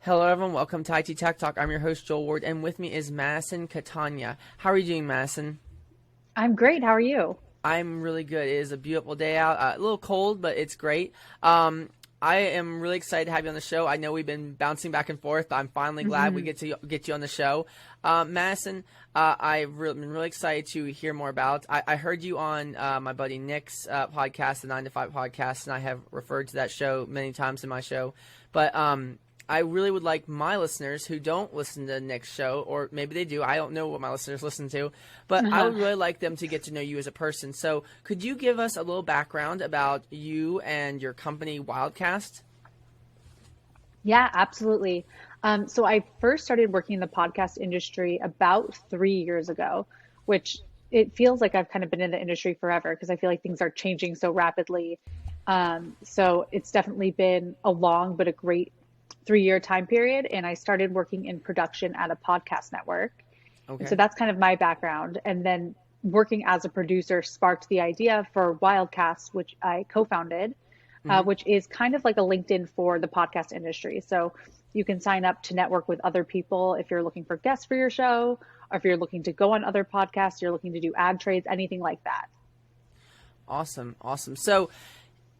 Hello everyone, welcome to IT Tech Talk. I'm your host Joel Ward, and with me is Madison Catania. How are you doing, Madison? I'm great. How are you? I'm really good. It is a beautiful day out. A little cold, but it's great. I am really excited to have you on the show. I know we've been bouncing back and forth, but I'm finally glad we get you on the show. Madison, I've been really excited to hear more about. I heard you on my buddy Nick's podcast, the 9 to 5 podcast, and I have referred to that show many times in my show. But I really would like my listeners who don't listen to Nick's show, or maybe they do, I don't know what my listeners listen to, but I would really like them to get to know you as a person. So could you give us a little background about you and your company, Wildcast? Yeah, absolutely. So I first started working in the podcast industry about 3 years ago, which it feels like I've kind of been in the industry forever because I feel like things are changing so rapidly. So it's definitely been a long but a great 3-year time period. And I started working in production at a podcast network. Okay. And so that's kind of my background. And then working as a producer sparked the idea for Wildcast, which I co-founded, which is kind of like a LinkedIn for the podcast industry. So you can sign up to network with other people if you're looking for guests for your show, or if you're looking to go on other podcasts, you're looking to do ad trades, anything like that. Awesome. So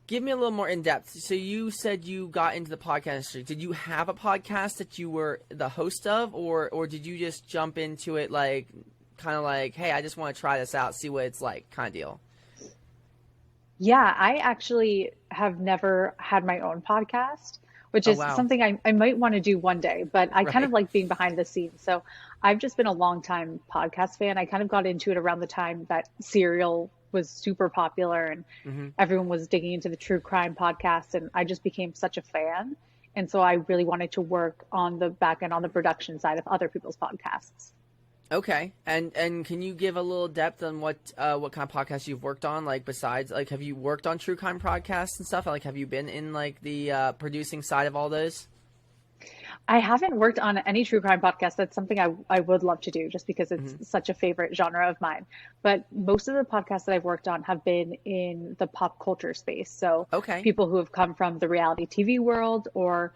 give me a little more in depth. So you said you got into the podcast industry. Did you have a podcast that you were the host of, or did you just jump into it like kind of like, hey, I just want to try this out, see what it's like kind of deal? Yeah, I actually have never had my own podcast, which is wow. something I might want to do one day, but I kind of Right. like being behind the scenes. So I've just been a long time podcast fan. I kind of got into it around the time that Serial was super popular and everyone was digging into the true crime podcasts, and I just became such a fan. And so I really wanted to work on the back end, on the production side of other people's podcasts. Okay. And can you give a little depth on what kind of podcasts you've worked on? Like besides, like, have you worked on true crime podcasts and stuff? Like, have you been in like the producing side of all those? I haven't worked on any true crime podcast. That's something I would love to do just because it's such a favorite genre of mine. But most of the podcasts that I've worked on have been in the pop culture space. So Okay. people who have come from the reality TV world or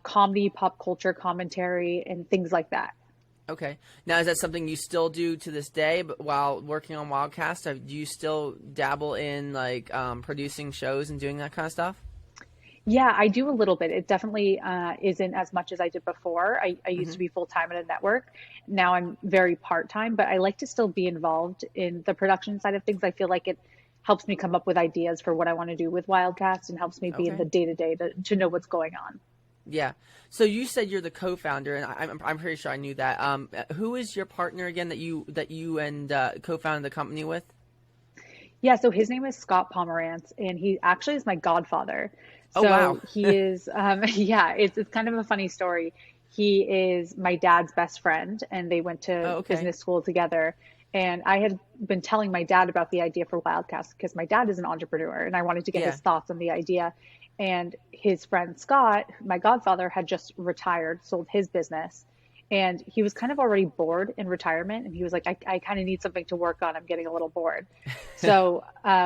comedy, pop culture commentary, and things like that. Okay. Now, is that something you still do to this day, but while working on Wildcast? Do you still dabble in like producing shows and doing that kind of stuff? Yeah, I do a little bit. It definitely isn't as much as I did before. I used to be full time at a network. Now I'm very part time, but I like to still be involved in the production side of things. I feel like it helps me come up with ideas for what I want to do with Wildcast and helps me be in the day to day to know what's going on. Yeah. So you said you're the co-founder, and I'm pretty sure I knew that. Who is your partner again that you and co-founded the company with? Yeah, so his name is Scott Pomerantz, and he actually is my godfather. Oh, So wow. he is, yeah, it's kind of a funny story. He is my dad's best friend, and they went to okay. business school together. And I had been telling my dad about the idea for Wildcast because my dad is an entrepreneur, and I wanted to get his thoughts on the idea. And his friend Scott, my godfather, had just retired, sold his business. And he was kind of already bored in retirement. And he was like, I kind of need something to work on. I'm getting a little bored. So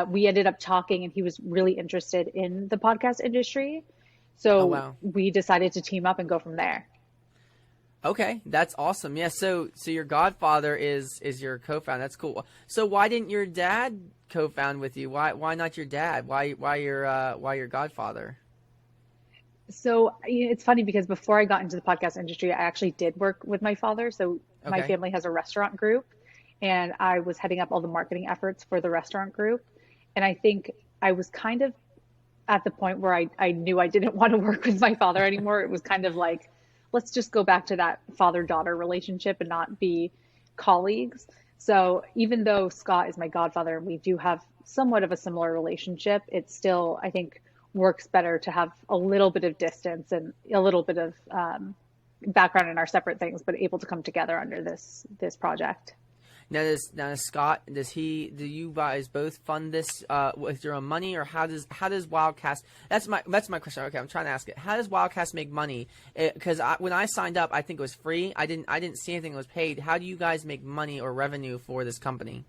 we ended up talking, and he was really interested in the podcast industry. So Oh, wow. we decided to team up and go from there. Okay, that's awesome. Yeah, so your godfather is your co-founder. That's cool. So why didn't your dad co-found with you? Why not your dad? Why your godfather? So it's funny because before I got into the podcast industry, I actually did work with my father. So my Okay. family has a restaurant group, and I was heading up all the marketing efforts for the restaurant group. And I think I was kind of at the point where I knew I didn't want to work with my father anymore. It was kind of like, let's just go back to that father-daughter relationship and not be colleagues. So even though Scott is my godfather and we do have somewhat of a similar relationship, it still, I think, works better to have a little bit of distance and a little bit of background in our separate things, but able to come together under this project. Now, Scott, do you guys both fund this with your own money, or how does Wildcast? That's my question. Okay, I'm trying to ask it. How does Wildcast make money? Because when I signed up, I think it was free. I didn't see anything that was paid. How do you guys make money or revenue for this company?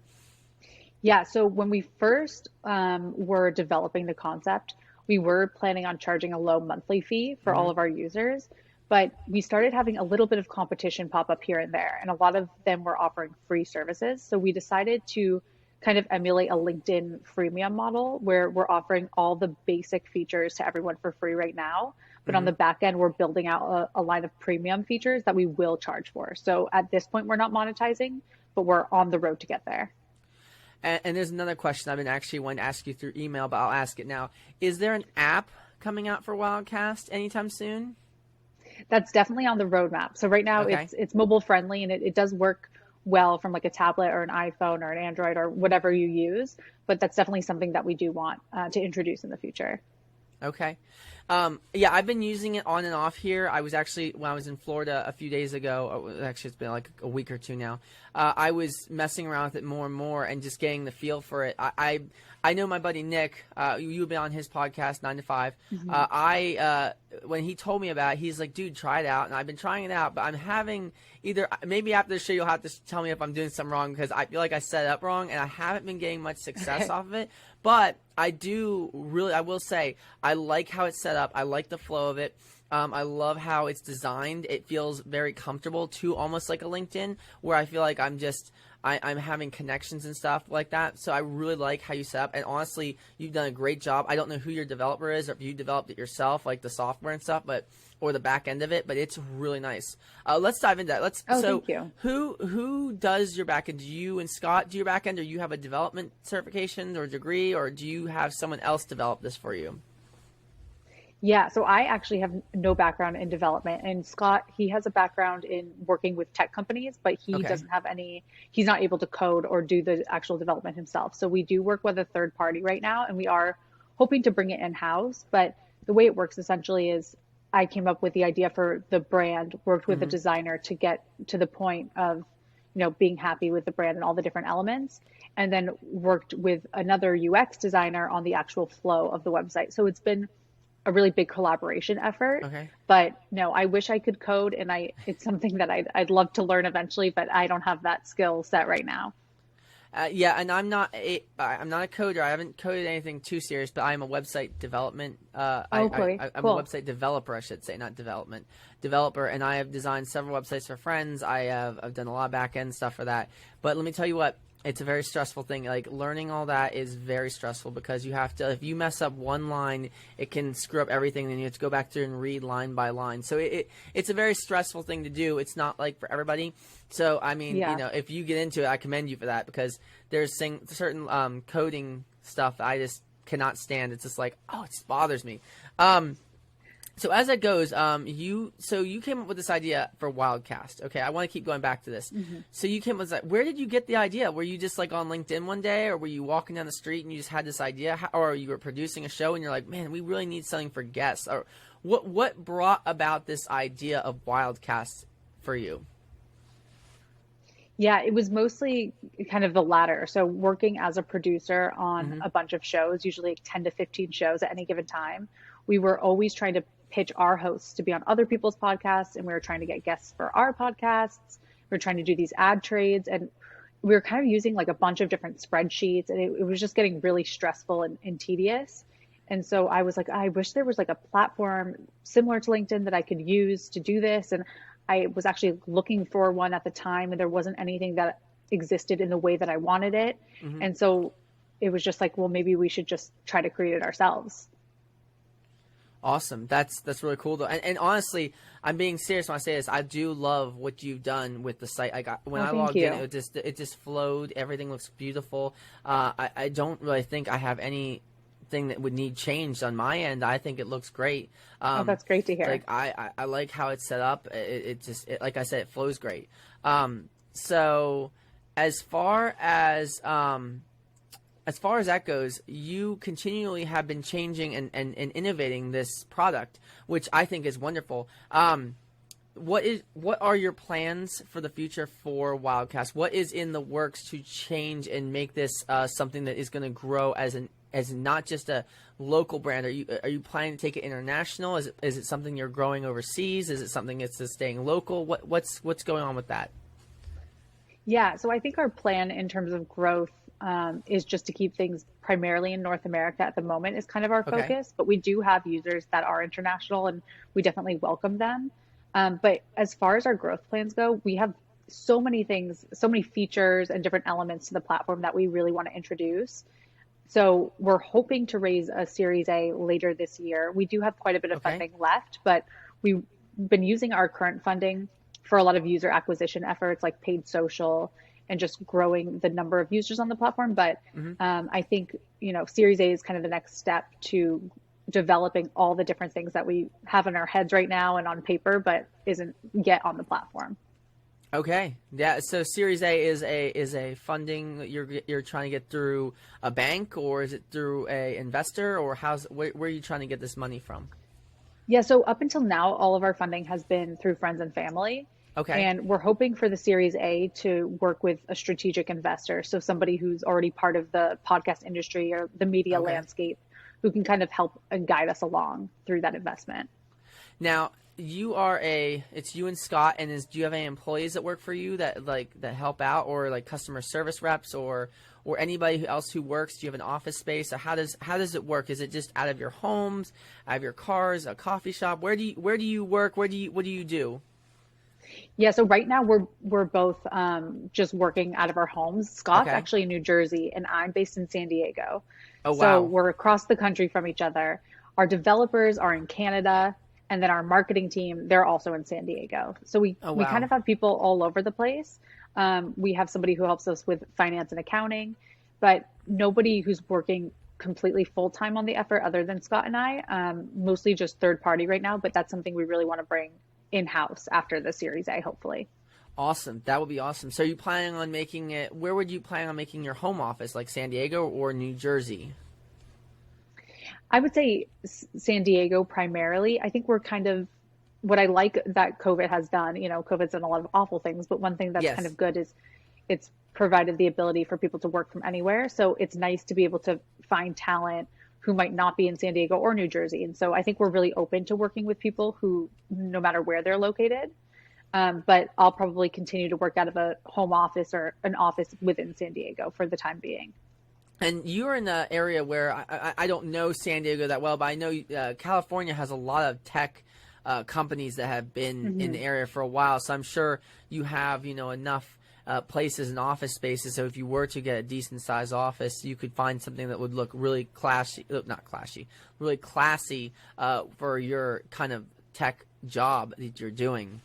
Yeah, so when we first were developing the concept, we were planning on charging a low monthly fee for all of our users. but we started having a little bit of competition pop up here and there, and a lot of them were offering free services. So we decided to kind of emulate a LinkedIn freemium model where we're offering all the basic features to everyone for free right now. But on the back end, we're building out a line of premium features that we will charge for. So at this point, we're not monetizing, but we're on the road to get there. And there's another question I've been actually wanting to ask you through email, but I'll ask it now. Is there an app coming out for Wildcast anytime soon? That's definitely on the roadmap. So right now it's mobile friendly, and it does work well from like a tablet or an iPhone or an Android or whatever you use. But that's definitely something that we do want to introduce in the future. Okay. Yeah, I've been using it on and off here. I was actually, when I was in Florida a few days ago, actually it's been like a week or two now, I was messing around with it more and more and just getting the feel for it. I know my buddy Nick, you've been on his podcast, 9 to 5. When he told me about it, he's like, dude, try it out. And I've been trying it out, but I'm having maybe after the show, you'll have to tell me if I'm doing something wrong, because I feel like I set it up wrong and I haven't been getting much success off of it. But I will say, I like how it's set up. I like the flow of it. I love how it's designed. It feels very comfortable too, almost like a LinkedIn, where I feel like I'm having connections and stuff like that. So I really like how you set up. And honestly, you've done a great job. I don't know who your developer is, or if you developed it yourself, like the software and stuff, or the back end of it, but it's really nice. Let's dive into that. Thank you. Who does your back end? Do you and Scott do your back end, or you have a development certification or degree, or do you have someone else develop this for you? Yeah, so I actually have no background in development, and Scott, he has a background in working with tech companies, but he doesn't have he's not able to code or do the actual development himself. So we do work with a third party right now, and we are hoping to bring it in-house. But the way it works essentially is I came up with the idea for the brand, worked with a designer to get to the point of, being happy with the brand and all the different elements, and then worked with another UX designer on the actual flow of the website. So it's been a really big collaboration effort. But no, I wish I could code, and it's something that I'd love to learn eventually, but I don't have that skill set right now. Yeah, and I'm not a coder. I haven't coded anything too serious, but I'm a website development. I'm cool. a website developer, I should say, not development developer. And I have designed several websites for friends. I've done a lot of back end stuff for that. But let me tell you what, it's a very stressful thing. Like, learning all that is very stressful, because you have to, if you mess up one line, it can screw up everything. Then you have to go back through and read line by line. So it's a very stressful thing to do. It's not like for everybody. So, I mean, if you get into it, I commend you for that, because there's certain coding stuff that I just cannot stand. It's just like, it just bothers me. So as it goes, you came up with this idea for Wildcast. Okay, I want to keep going back to this. So you came up with this. Where did you get the idea? Were you just like on LinkedIn one day, or were you walking down the street and you just had this idea, or you were producing a show and you're like, man, we really need something for guests? Or what brought about this idea of Wildcast for you? Yeah, it was mostly kind of the latter. So working as a producer on a bunch of shows, usually like 10 to 15 shows at any given time, we were always trying to pitch our hosts to be on other people's podcasts, and we were trying to get guests for our podcasts. We were trying to do these ad trades, and we were kind of using like a bunch of different spreadsheets, and it was just getting really stressful and tedious. And so I was like, I wish there was like a platform similar to LinkedIn that I could use to do this. And I was actually looking for one at the time, and there wasn't anything that existed in the way that I wanted it. And so it was just like, well, maybe we should just try to create it ourselves. Awesome. That's really cool though. And honestly, I'm being serious when I say this. I do love what you've done with the site. When I logged in, it just flowed. Everything looks beautiful. I don't really think I have anything that would need changed on my end. I think it looks great. That's great to hear. Like I like how it's set up. It just like I said, it flows great. So as far as that goes, you continually have been changing and innovating this product, which I think is wonderful. What are your plans for the future for Wildcast? What is in the works to change and make this something that is going to grow as not just a local brand? Are you planning to take it international? Is it something you're growing overseas? Is it something that's just staying local? What's going on with that? Yeah, so I think our plan in terms of growth is just to keep things primarily in North America at the moment is kind of our focus, but we do have users that are international, and we definitely welcome them. But as far as our growth plans go, we have so many things, so many features and different elements to the platform that we really want to introduce. So we're hoping to raise a Series A later this year. We do have quite a bit of Okay. funding left, but we've been using our current funding for a lot of user acquisition efforts like paid social and just growing the number of users on the platform. But Hmm. I think, Series A is kind of the next step to developing all the different things that we have in our heads right now and on paper, but isn't yet on the platform. Okay. Yeah. So Series A is a funding that you're trying to get through a bank, or is it through a investor, or where are you trying to get this money from? Yeah, so up until now, all of our funding has been through friends and family. Okay. And we're hoping for the Series A to work with a strategic investor. So somebody who's already part of the podcast industry or the media Okay. landscape who can kind of help and guide us along through that investment. Now it's you and Scott, and do you have any employees that work for you that help out, or like customer service reps, or anybody else who works? Do you have an office space? Or how does it work? Is it just out of your homes, out of your cars, a coffee shop? Where do you work? What do you do? Yeah, so right now we're both just working out of our homes. Scott's Okay. actually in New Jersey and I'm based in San Diego. Oh, So wow. we're across the country from each other. Our developers are in Canada, and then our marketing team, they're also in San Diego. So we Oh, we kind wow. of have people all over the place. We have somebody who helps us with finance and accounting, but nobody who's working completely full time on the effort other than Scott and I. Mostly just third party right now, but that's something we really want to bring in house after the Series A, hopefully. Awesome. That would be awesome. So you planning on making it? Where would you plan on making your home office? Like San Diego or New Jersey? I would say San Diego primarily. I think we're kind of what I like that COVID has done. COVID's done a lot of awful things, but one thing that's kind Yes. of good is it's provided the ability for people to work from anywhere. So it's nice to be able to find talent who might not be in San Diego or New Jersey. And so I think we're really open to working with people who, no matter where they're located. But I'll probably continue to work out of a home office or an office within San Diego for the time being. And you're in the area where I don't know San Diego that well, but I know California has a lot of tech companies that have been in the area for a while. So I'm sure you have enough places and office spaces. So if you were to get a decent sized office, you could find something that would look really classy, not classy, really classy for your kind of tech job that you're doing.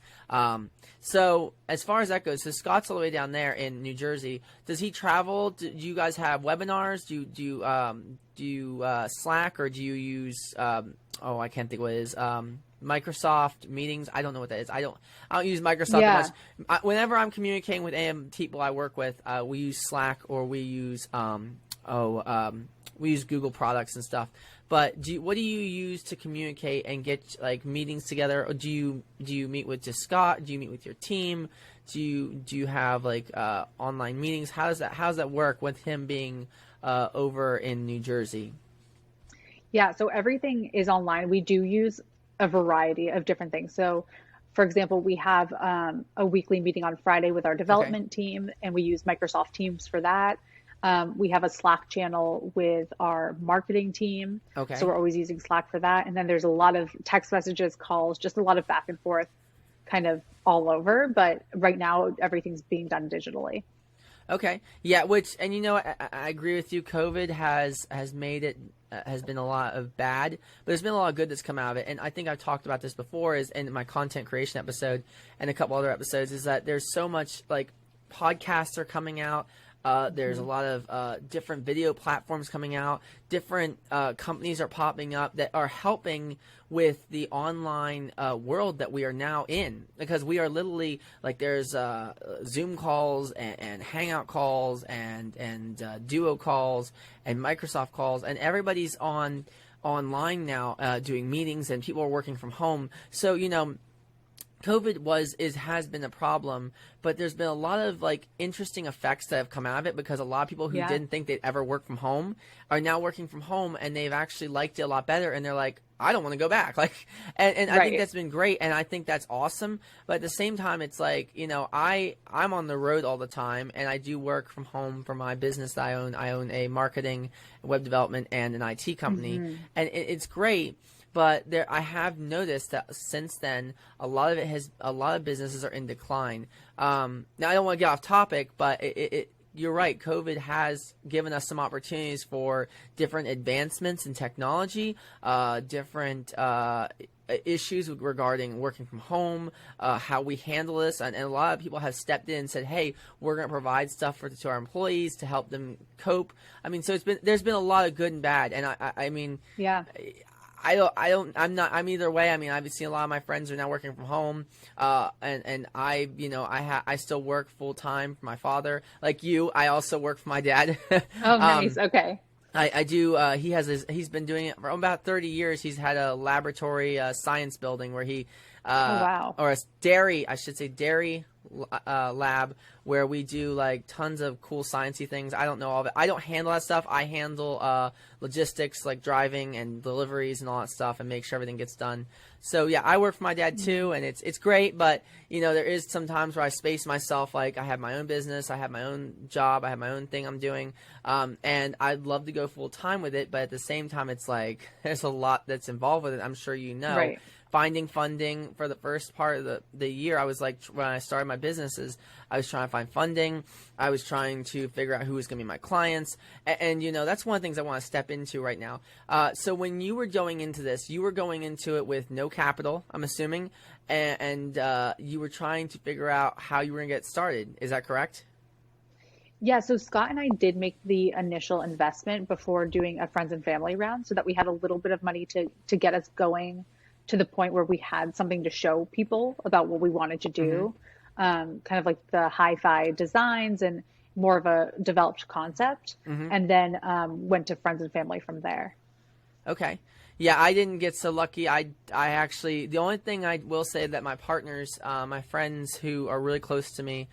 So as far as that goes, so Scott's all the way down there in New Jersey. Does he travel? Do you guys have webinars? Do you Slack, or do you use I can't think what it is. Microsoft meetings. I don't know what that is. I don't use Microsoft that Yeah. much. Whenever I'm communicating with people I work with, we use Slack, or we use we use Google products and stuff. But what do you use to communicate and get like meetings together? Or do you meet with just Scott? Do you meet with your team? Do you have like online meetings? How does that work with him being over in New Jersey? Yeah, so everything is online. We do use a variety of different things. So, for example, we have a weekly meeting on Friday with our Okay. development team, and we use Microsoft Teams for that. We have a Slack channel with our marketing team. So Okay. we're always using Slack for that. And then there's a lot of text messages, calls, just a lot of back and forth kind of all over. But right now, everything's being done digitally. Okay. Yeah. And I agree with you. COVID has made it has been a lot of bad, but there's been a lot of good that's come out of it. And I think I've talked about this before, is in my content creation episode and a couple other episodes, is that there's so much like podcasts are coming out. There's a lot of different video platforms coming out. Different companies are popping up that are helping with the online world that we are now in, because we are literally like there's Zoom calls and Hangout calls and Duo calls and Microsoft calls, and everybody's online now doing meetings, and people are working from home. So COVID has been a problem, but there's been a lot of like interesting effects that have come out of it, because a lot of people who Yeah. didn't think they'd ever work from home are now working from home, and they've actually liked it a lot better, and they're like, I don't want to go back. Like, and I think Right. that's been great, and I think that's awesome. But at the same time, it's like, I'm on the road all the time, and I do work from home for my business that I own. I own a marketing, web development, and an IT company, and it's great. But I have noticed that since then, a lot of businesses are in decline. Now I don't want to get off topic, but you're right. COVID has given us some opportunities for different advancements in technology, different issues regarding working from home, how we handle this, and a lot of people have stepped in and said, "Hey, we're going to provide stuff to our employees to help them cope." I mean, so there's been a lot of good and bad, and I mean, Yeah. I'm either way. I mean, I've seen a lot of my friends are now working from home, and I still work full time for my father. Like you, I also work for my dad. Oh, nice. Okay. I do. He's been doing it for about 30 years. He's had a laboratory science building where he, Oh, wow. or a dairy, I should say dairy lab, where we do like tons of cool sciencey things. I don't know all of it. I don't handle that stuff. I handle logistics, like driving and deliveries and all that stuff, and make sure everything gets done. So yeah, I work for my dad too, and it's great. But there is some times where I space myself. Like I have my own business, I have my own job, I have my own thing I'm doing, and I'd love to go full time with it. But at the same time, it's like there's a lot that's involved with it. I'm sure you know. Right. Finding funding for the first part of the year, I was like, when I started my businesses, I was trying to find funding. I was trying to figure out who was going to be my clients. And that's one of the things I want to step into right now. So when you were going into this, you were going into it with no capital, I'm assuming, and you were trying to figure out how you were going to get started. Is that correct? Yeah, so Scott and I did make the initial investment before doing a friends and family round so that we had a little bit of money to get us going to the point where we had something to show people about what we wanted to do, kind of like the hi-fi designs and more of a developed concept, and then went to friends and family from there. Okay. Yeah, I didn't get so lucky. I actually, the only thing I will say that my partners, my friends who are really close to me,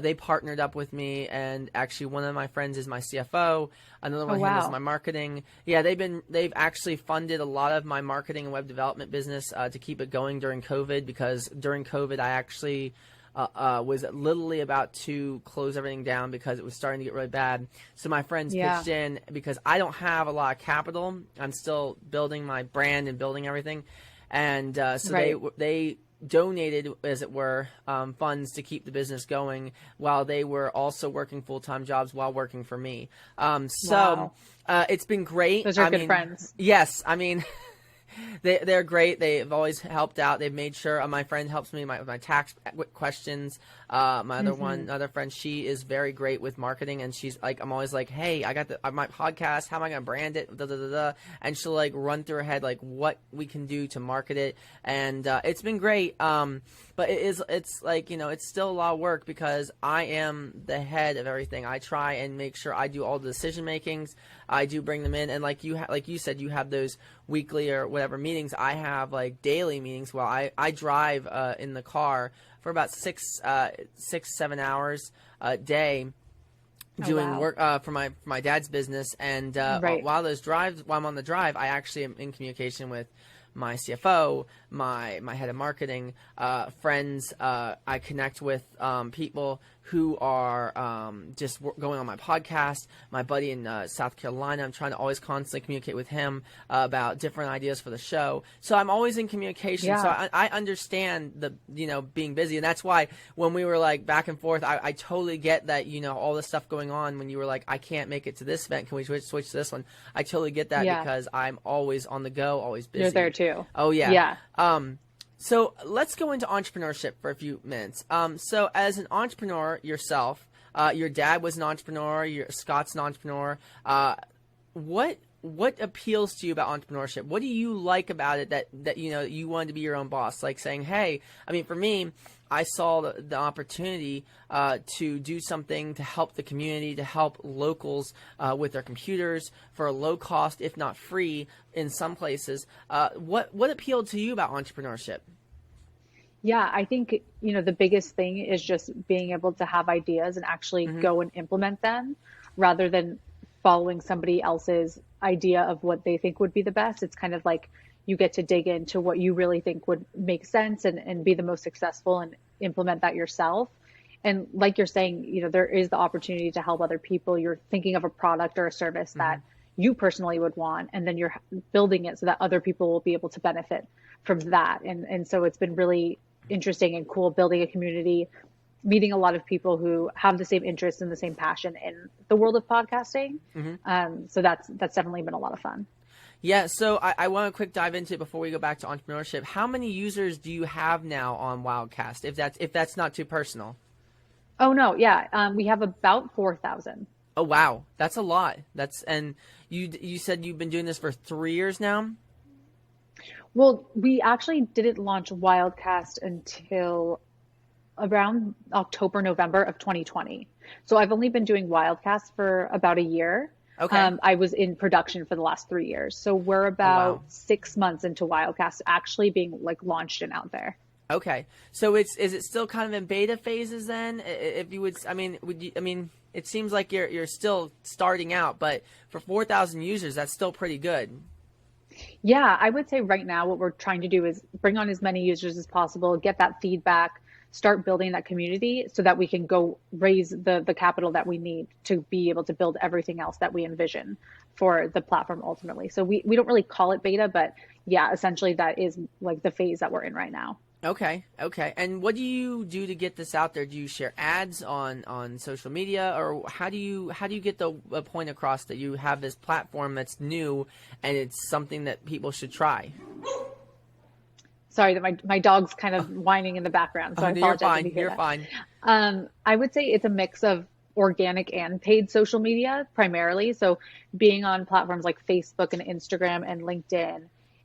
they partnered up with me, and actually one of my friends is my CFO. Another one handles my marketing. Yeah, they've actually funded a lot of my marketing and web development business to keep it going during COVID, because during COVID I actually was literally about to close everything down because it was starting to get really bad. So my friends pitched in because I don't have a lot of capital. I'm still building my brand and building everything. And so they donated, as it were, funds to keep the business going while they were also working full-time jobs while working for me. It's been great. Those are good friends. Yes. I mean, they're great. They've always helped out. They've made sure my friend helps me with my tax questions. My other friend, she is very great with marketing, and she's like, I'm always like, hey, I got my podcast. How am I going to brand it? And she'll like run through her head like what we can do to market it, and it's been great. But it's like, it's still a lot of work because I am the head of everything. I try and make sure I do all the decision makings. I do bring them in, and like you said, you have those weekly or whatever meetings. I have like daily meetings. Well, I drive in the car for about 6-7 hours a day doing work for my dad's business, and while I'm on the drive, I actually am in communication with my CFO, my head of marketing, friends. I connect with people who are just going on my podcast. My buddy in South Carolina, I'm trying to always constantly communicate with him about different ideas for the show. So I'm always in communication. Yeah. So I understand the being busy, and that's why when we were like back and forth, I totally get that all this stuff going on. When you were like, I can't make it to this event, can we switch to this one? I totally get that because I'm always on the go, always busy. You're there too. Oh yeah. Yeah. So let's go into entrepreneurship for a few minutes. So as an entrepreneur yourself, your dad was an entrepreneur, Scott's an entrepreneur. What appeals to you about entrepreneurship? What do you like about it that you wanted to be your own boss? Like saying, hey, I mean, for me, I saw the opportunity to do something to help the community, to help locals with their computers for a low cost, if not free, in some places. What appealed to you about entrepreneurship? Yeah, I think, the biggest thing is just being able to have ideas and actually go and implement them rather than following somebody else's idea of what they think would be the best. It's kind of like you get to dig into what you really think would make sense and be the most successful and implement that yourself. And like you're saying, there is the opportunity to help other people. You're thinking of a product or a service that you personally would want, and then you're building it so that other people will be able to benefit from that. And so it's been really interesting and cool building a community, meeting a lot of people who have the same interest and the same passion in the world of podcasting. So that's definitely been a lot of fun. Yeah, so I want to quick dive into it before we go back to entrepreneurship. How many users do you have now on Wildcast, if that's not too personal? Oh no, yeah, we have about 4,000. Oh wow, that's a lot. And you said you've been doing this for 3 years now? Well, we actually didn't launch Wildcast until around October, November of 2020. So I've only been doing Wildcast for about a year. Okay. I was in production for the last 3 years. So we're about 6 months into Wildcast actually being like launched and out there. Okay. So is it still kind of in beta phases then? If you would, it seems like you're still starting out, but for 4,000 users, that's still pretty good. Yeah, I would say right now what we're trying to do is bring on as many users as possible, get that feedback, start building that community so that we can go raise the capital that we need to be able to build everything else that we envision for the platform ultimately. So we don't really call it beta, but yeah, essentially that is like the phase that we're in right now. Okay. And what do you do to get this out there? Do you share ads on social media, or how do you get the point across that you have this platform that's new and it's something that people should try? Sorry that my dog's kind of whining in the background, so I apologize if you hear You're that. fine. I would say it's a mix of organic and paid social media primarily. So being on platforms like Facebook and Instagram and LinkedIn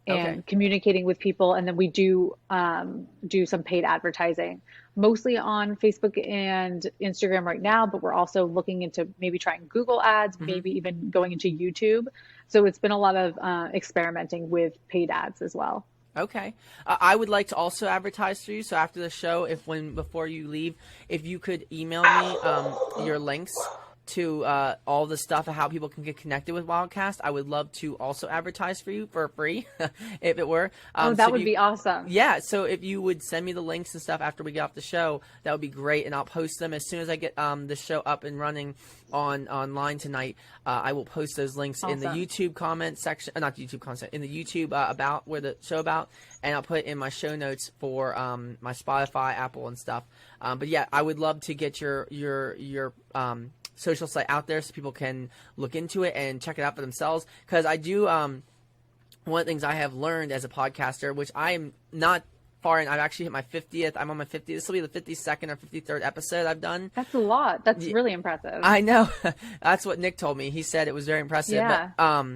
and communicating with people. And then we do some paid advertising, mostly on Facebook and Instagram right now, but we're also looking into maybe trying Google ads, maybe even going into YouTube. So it's been a lot of experimenting with paid ads as well. Okay. I would like to also advertise through you. So after the show, before you leave, if you could email me your links to all the stuff of how people can get connected with Wildcast, I would love to also advertise for you for free, if it were. That would be awesome. Yeah, so if you would send me the links and stuff after we get off the show, that would be great, and I'll post them as soon as I get the show up and running online tonight. I will post those links in the YouTube comment section, not the YouTube comment, in the YouTube about where the show about, and I'll put it in my show notes for my Spotify, Apple, and stuff. But yeah, I would love to get your social site out there so people can look into it and check it out for themselves. Because I do, one of the things I have learned as a podcaster, which I am not far in, I've actually hit my 50th. I'm on my 50th. This will be the 52nd or 53rd episode I've done. That's a lot. That's really impressive. I know. That's what Nick told me. He said it was very impressive. Yeah. But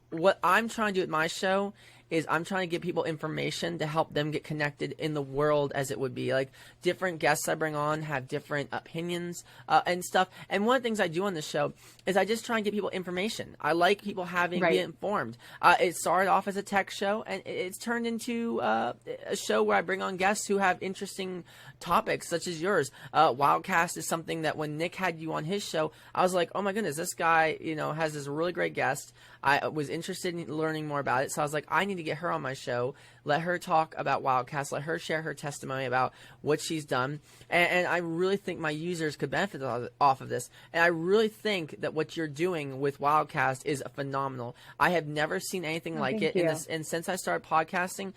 what I'm trying to do with my show is I'm trying to give people information to help them get connected in the world as it would be. Like, different guests I bring on have different opinions and stuff. And one of the things I do on this show is I just try and get people information. I like people be informed. It started off as a tech show, and it's turned into a show where I bring on guests who have interesting topics such as yours. Wildcast is something that when Nick had you on his show, I was like, oh my goodness, this guy, has this really great guest. I was interested in learning more about it. So I was like, I need to get her on my show, let her talk about Wildcast, let her share her testimony about what she's done. And I really think my users could benefit off of this. And I really think that what you're doing with Wildcast is phenomenal. I have never seen anything like it. And since I started podcasting,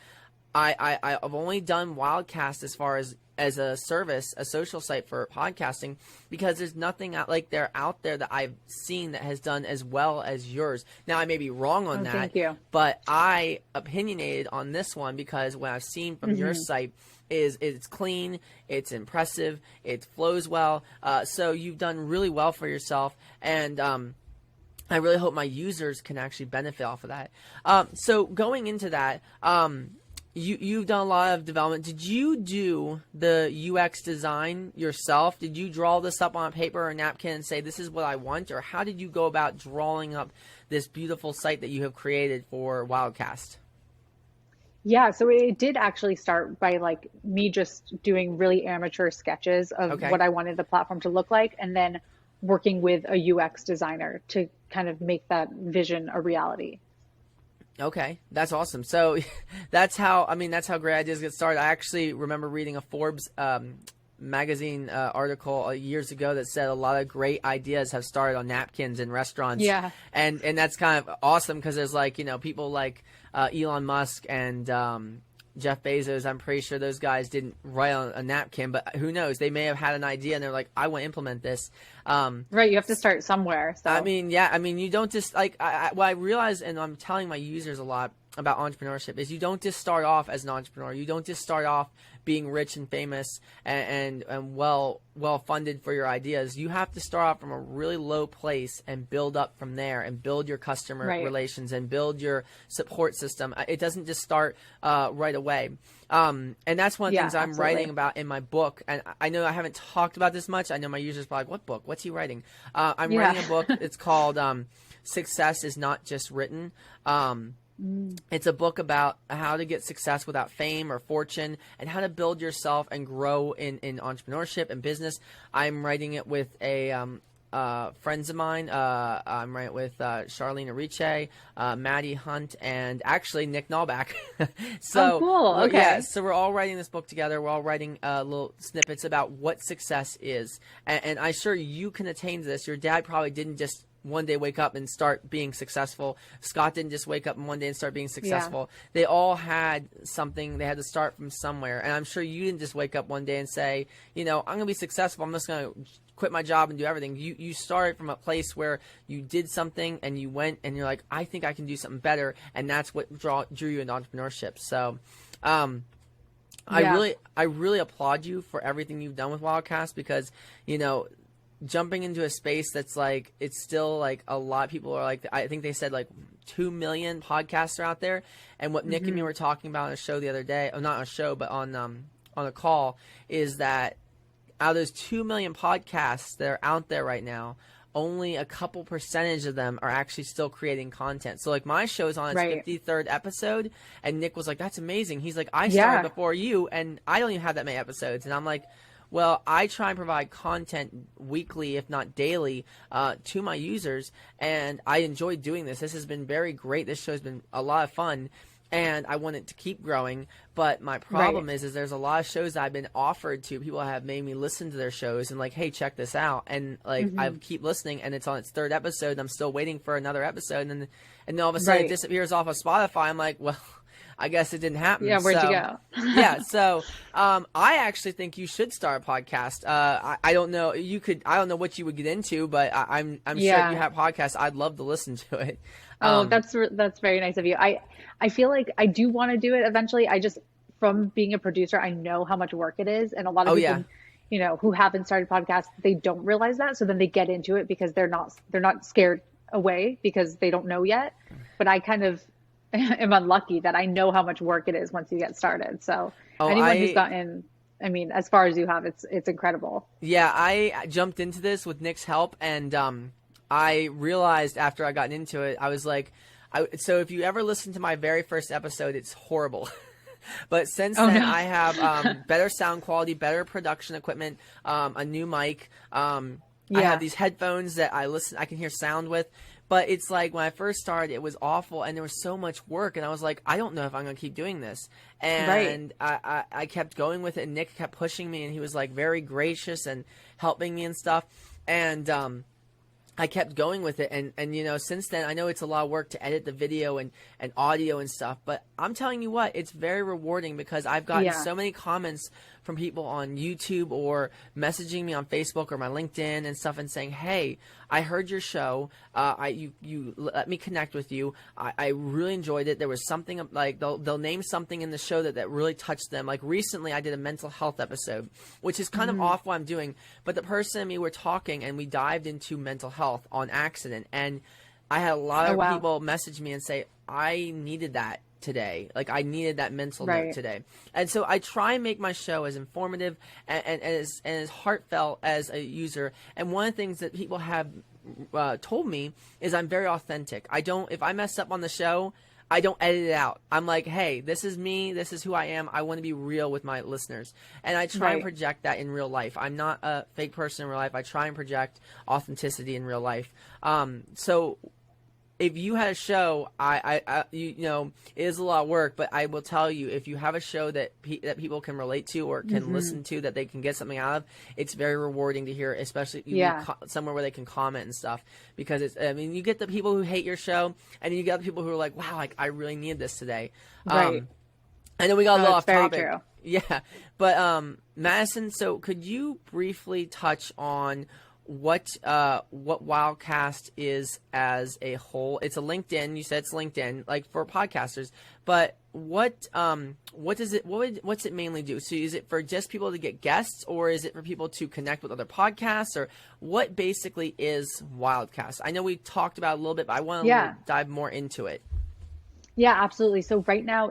I've only done Wildcast as far as a service, a social site for podcasting, because there's nothing out there that I've seen that has done as well as yours. Now, I may be wrong on that, thank you. but I opinionated on this one because what I've seen from your site is it's clean, it's impressive, it flows well. So you've done really well for yourself, and I really hope my users can actually benefit off of that. So going into that, You've done a lot of development. Did you do the UX design yourself? Did you draw this up on a paper or a napkin and say, this is what I want? Or how did you go about drawing up this beautiful site that you have created for Wildcast? Yeah, so it did actually start by me just doing really amateur sketches of what I wanted the platform to look like, and then working with a UX designer to kind of make that vision a reality. Okay, that's awesome. So that's how great ideas get started. I actually remember reading a Forbes magazine article years ago that said a lot of great ideas have started on napkins in restaurants. Yeah. And that's kind of awesome because there's like, people like Elon Musk and Jeff Bezos. I'm pretty sure those guys didn't write on a napkin, but who knows? They may have had an idea and they're like, I want to implement this. Right. You have to start somewhere. So. I mean, you don't just what I realize, and I'm telling my users a lot about entrepreneurship, is you don't just start off as an entrepreneur. You don't just start off being rich and famous and well funded for your ideas. You have to start off from a really low place and build up from there and build your customer relations and build your support system. It doesn't just start right away. And that's one of the things I'm writing about in my book. And I know I haven't talked about this much. I know my users are like, what book? What's he writing? I'm writing a book. It's called Success is Not Just Written. It's a book about how to get success without fame or fortune and how to build yourself and grow in entrepreneurship and business. I'm writing it with friends of mine. I'm writing with Charlene Ariche, Maddie Hunt, and actually Nick Nallback. So, cool. Okay. Yeah, so we're all writing this book together. We're all writing little snippets about what success is. And I'm sure you can attain this. Your dad probably didn't just one day wake up and start being successful. Scott didn't just wake up one day and start being successful. They all had something. They had to start from somewhere. And I'm sure you didn't just wake up one day and say, I'm going to be successful. I'm just going to quit my job and do everything. You started from a place where you did something and you went and you're like, I think I can do something better. And that's what drew you into entrepreneurship. So, I really applaud you for everything you've done with Wildcast because, jumping into a space that's like, it's still like a lot of people are like, I think they said like 2 million podcasts are out there. And what Nick and me were talking about on a show the other day, or not on a show, but on a call, is that out of those 2 million podcasts that are out there right now, only a couple percentage of them are actually still creating content. So like my show is on its 53rd episode and Nick was like, that's amazing. He's like, I started before you and I don't even have that many episodes. And I'm like, well, I try and provide content weekly, if not daily, to my users, and I enjoy doing this. This has been very great. This show has been a lot of fun, and I want it to keep growing. But my problem is there's a lot of shows that I've been offered to. People have made me listen to their shows and like, hey, check this out. And like I keep listening, and it's on its 3rd episode, and I'm still waiting for another episode, and then all of a sudden it disappears off of Spotify. I'm like, well, I guess it didn't happen. Yeah, where'd you go? So I actually think you should start a podcast. I don't know. I don't know what you would get into, but I'm sure if you have podcasts, I'd love to listen to it. That's very nice of you. I feel like I do want to do it eventually. I just, from being a producer, I know how much work it is, and a lot of people, who haven't started podcasts, they don't realize that. So then they get into it because they're not scared away because they don't know yet. But I kind of am unlucky that I know how much work it is once you get started. So anyone who's gotten, as far as you have, it's incredible. Yeah, I jumped into this with Nick's help, and I realized after I got into it, I was like, so if you ever listen to my very first episode, it's horrible. But since then, I have better sound quality, better production equipment, a new mic. I have these headphones that I can hear sound with. But it's like when I first started, it was awful, and there was so much work, and I was like, I don't know if I'm going to keep doing this. And I kept going with it, and Nick kept pushing me, and he was like very gracious and helping me and stuff. And I kept going with it, and since then, I know it's a lot of work to edit the video and audio and stuff, but I'm telling you what, it's very rewarding because I've gotten so many comments from people on YouTube or messaging me on Facebook or my LinkedIn and stuff and saying, hey, I heard your show, you let me connect with you, I really enjoyed it, there was something, like, they'll name something in the show that really touched them. Like recently, I did a mental health episode, which is kind of off what I'm doing, but the person and me were talking, and we dived into mental health on accident, and I had a lot of people message me and say, I needed that today. Like I needed that mental note today. And so I try and make my show as informative and as heartfelt as a user. And one of the things that people have told me is I'm very authentic. If I mess up on the show, I don't edit it out. I'm like, hey, this is me. This is who I am. I want to be real with my listeners. And I try and project that in real life. I'm not a fake person in real life. I try and project authenticity in real life. So if you had a show, you know, it is a lot of work, but I will tell you, if you have a show that that people can relate to or can listen to, that they can get something out of, it's very rewarding to hear, especially somewhere where they can comment and stuff. Because it's, I mean, you get the people who hate your show, and then you get the people who are like, wow, like I really need this today. Right. And then we got a little off topic. Very true. Yeah, but Madison, so could you briefly touch on what Wildcast is as a whole? It's a LinkedIn. You said it's LinkedIn, like for podcasters. But what's it mainly do? So is it for just people to get guests, or is it for people to connect with other podcasts, or what basically is Wildcast? I know we talked about it a little bit, but I want to dive more into it. Yeah, absolutely. So right now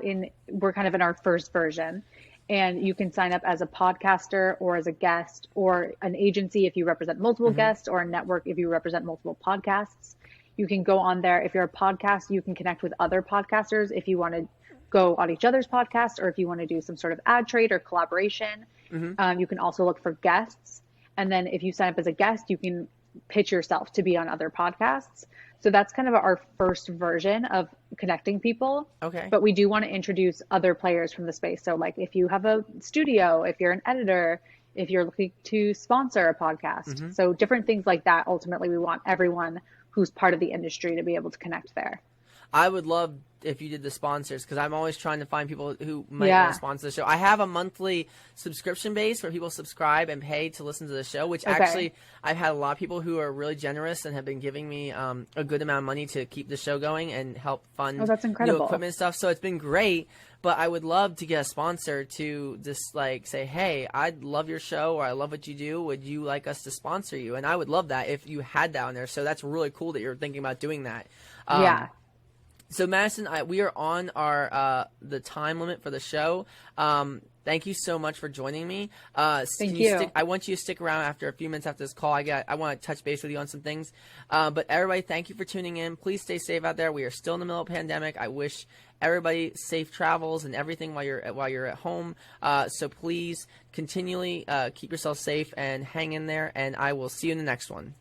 we're kind of in our first version, and you can sign up as a podcaster or as a guest or an agency if you represent multiple guests, or a network if you represent multiple podcasts. You can go on there. If you're a podcast, you can connect with other podcasters if you want to go on each other's podcast, or if you want to do some sort of ad trade or collaboration. You can also look for guests. And then if you sign up as a guest, you can pitch yourself to be on other podcasts. So that's kind of our first version of connecting people. Okay. But we do want to introduce other players from the space. So like if you have a studio, if you're an editor, if you're looking to sponsor a podcast. So different things like that. Ultimately, we want everyone who's part of the industry to be able to connect there. I would love if you did the sponsors, because I'm always trying to find people who might want to sponsor the show. I have a monthly subscription base where people subscribe and pay to listen to the show, which actually I've had a lot of people who are really generous and have been giving me a good amount of money to keep the show going and help fund that's incredible. new equipment and stuff. So it's been great, but I would love to get a sponsor to just like say, hey, I love your show, or I love what you do. Would you like us to sponsor you? And I would love that if you had that on there. So that's really cool that you're thinking about doing that. So Madison, we are on our the time limit for the show. Thank you so much for joining me. Thank you. I want you to stick around after a few minutes after this call. I want to touch base with you on some things. But everybody, thank you for tuning in. Please stay safe out there. We are still in the middle of a pandemic. I wish everybody safe travels and everything while you're at home. So please continually keep yourself safe and hang in there. And I will see you in the next one.